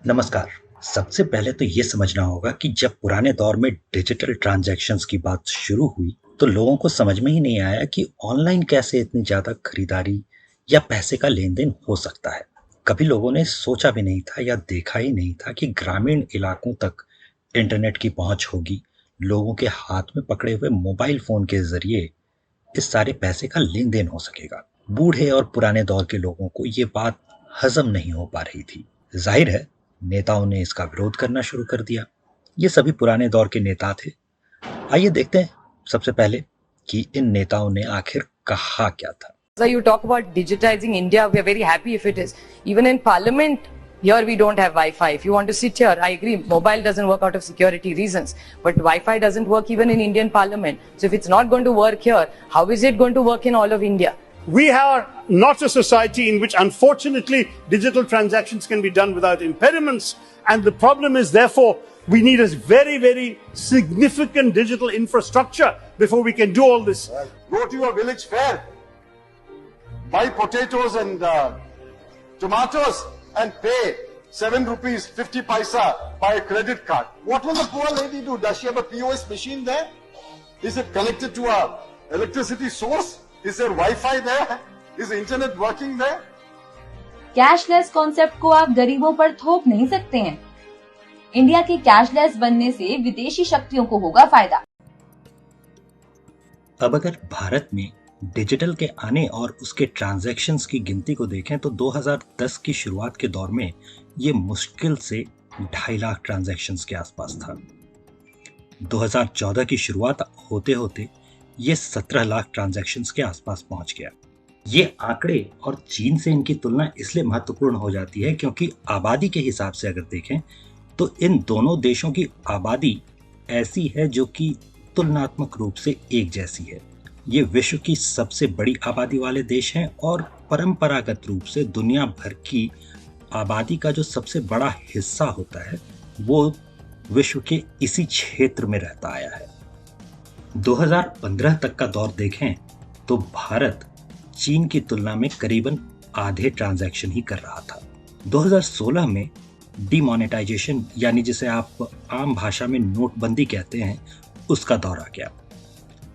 नमस्कार। सबसे पहले तो ये समझना होगा कि जब पुराने दौर में डिजिटल ट्रांजैक्शंस की बात शुरू हुई, तो लोगों को समझ में ही नहीं आया कि ऑनलाइन कैसे इतनी ज़्यादा खरीदारी या पैसे का लेन-देन हो सकता है। कभी लोगों ने सोचा भी नहीं था या देखा ही नहीं था कि ग्रामीण इलाकों तक इंटरनेट की पहुंच होगी, लोगों के हाथ में पकड़े हुए मोबाइल फ़ोन के ज़रिए इस सारे पैसे का लेन-देन हो सकेगा। बूढ़े और पुराने दौर के लोगों को ये बात हज़म नहीं हो पा रही थी। ज़ाहिर है, नेताओं ने इसका विरोध करना शुरू कर दिया। ये सभी पुराने दौर के नेता थे। आइए देखते हैं सबसे पहले कि इन नेताओं ने आखिर कहा क्या था। So you talk about digitizing India, we are very happy if it is. Even in Parliament, here we don't have Wi-Fi. If you want to sit here, I agree, mobile doesn't work out of security reasons. But Wi-Fi doesn't work even in Indian Parliament. So if it's not going to work here, how is it going to work in all of India? We are not a society in which, unfortunately, digital transactions can be done without impediments. And the problem is, therefore, we need a very, very significant digital infrastructure before we can do all this. Go to your village fair, buy potatoes and tomatoes and pay 7 rupees 50 paisa by a credit card. What will the poor lady do? Does she have a POS machine there? Is it connected to a electricity source? Is there Wi-Fi there? Is the internet working there? Cashless concept को आप गरीबों पर थोप नहीं सकते हैं। India के cashless बनने से विदेशी शक्तियों को होगा फायदा। अब अगर भारत में डिजिटल के आने और उसके ट्रांजैक्शंस की गिनती को देखें तो 2010 की शुरुआत के दौर में ये मुश्किल से 2.5 लाख ट्रांजैक्शंस के आसपास था। 2014 की शुरुआत होते होते ये 17 लाख ट्रांजैक्शंस के आसपास पहुंच गया। ये आंकड़े और चीन से इनकी तुलना इसलिए महत्वपूर्ण हो जाती है क्योंकि आबादी के हिसाब से अगर देखें तो इन दोनों देशों की आबादी ऐसी है जो कि तुलनात्मक रूप से एक जैसी है। ये विश्व की सबसे बड़ी आबादी वाले देश हैं और परंपरागत रूप से दुनिया भर की आबादी का जो सबसे बड़ा हिस्सा होता है वो विश्व के इसी क्षेत्र में रहता आया है। 2015 तक का दौर देखें तो भारत चीन की तुलना में करीबन आधे ट्रांजैक्शन ही कर रहा था। 2016 में डीमोनेटाइजेशन यानी जिसे आप आम भाषा में नोटबंदी कहते हैं उसका दौर आ गया।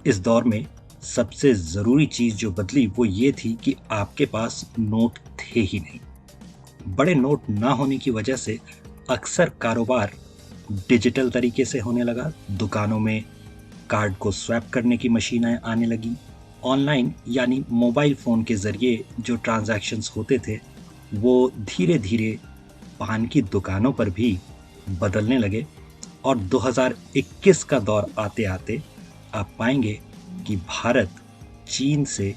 इस दौर में सबसे ज़रूरी चीज़ जो बदली वो ये थी कि आपके पास नोट थे ही नहीं। बड़े नोट ना होने की वजह से अक्सर कारोबार डिजिटल तरीके से होने लगा। दुकानों में कार्ड को स्वैप करने की मशीनें आने लगी। ऑनलाइन यानी मोबाइल फ़ोन के ज़रिए जो ट्रांजैक्शंस होते थे वो धीरे धीरे पान की दुकानों पर भी बदलने लगे और 2021 का दौर आते आते आप पाएंगे कि भारत चीन से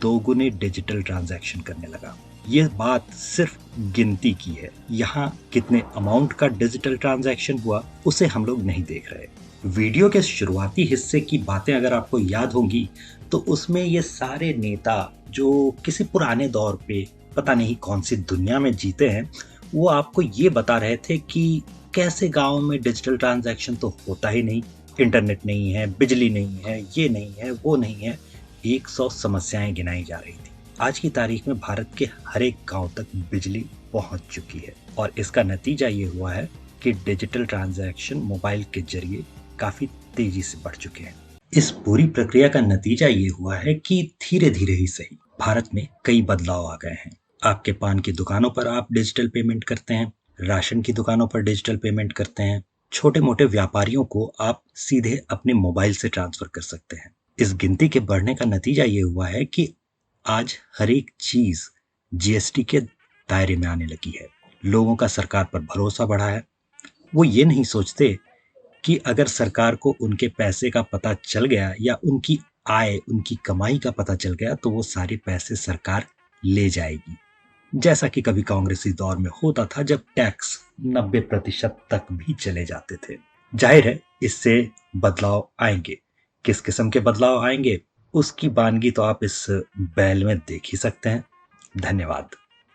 2 गुने डिजिटल ट्रांजैक्शन करने लगा। ये बात सिर्फ गिनती की है। यहाँ कितने अमाउंट का डिजिटल ट्रांजैक्शन हुआ उसे हम लोग नहीं देख रहे। वीडियो के शुरुआती हिस्से की बातें अगर आपको याद होंगी तो उसमें ये सारे नेता जो किसी पुराने दौर पे पता नहीं कौन सी दुनिया में जीते हैं वो आपको ये बता रहे थे कि कैसे गाँव में डिजिटल ट्रांजैक्शन तो होता ही नहीं, इंटरनेट नहीं है, बिजली नहीं है, ये नहीं है, वो नहीं है। 100 समस्याएं गिनाई जा रही थी। आज की तारीख में भारत के हर एक गांव तक बिजली पहुंच चुकी है और इसका नतीजा ये हुआ है कि डिजिटल ट्रांजैक्शन मोबाइल के जरिए काफी तेजी से बढ़ चुके हैं। इस पूरी प्रक्रिया का नतीजा ये हुआ है कि धीरे धीरे ही सही भारत में कई बदलाव आ गए हैं। आपके पान की दुकानों पर आप डिजिटल पेमेंट करते हैं, राशन की दुकानों पर डिजिटल पेमेंट करते हैं, छोटे मोटे व्यापारियों को आप सीधे अपने मोबाइल से ट्रांसफर कर सकते हैं। इस गिनती के बढ़ने का नतीजा ये हुआ है कि आज हर एक चीज जीएसटी के दायरे में आने लगी है। लोगों का सरकार पर भरोसा बढ़ा है। वो ये नहीं सोचते कि अगर सरकार को उनके पैसे का पता चल गया या उनकी आय, उनकी कमाई का पता चल गया तो वो सारे पैसे सरकार ले जाएगी, जैसा कि कभी कांग्रेसी दौर में होता था जब टैक्स 90% तक भी चले जाते थे। जाहिर है इससे बदलाव आएंगे। किस किस्म के बदलाव आएंगे उसकी बानगी तो आप इस बैल में देख ही सकते हैं। धन्यवाद।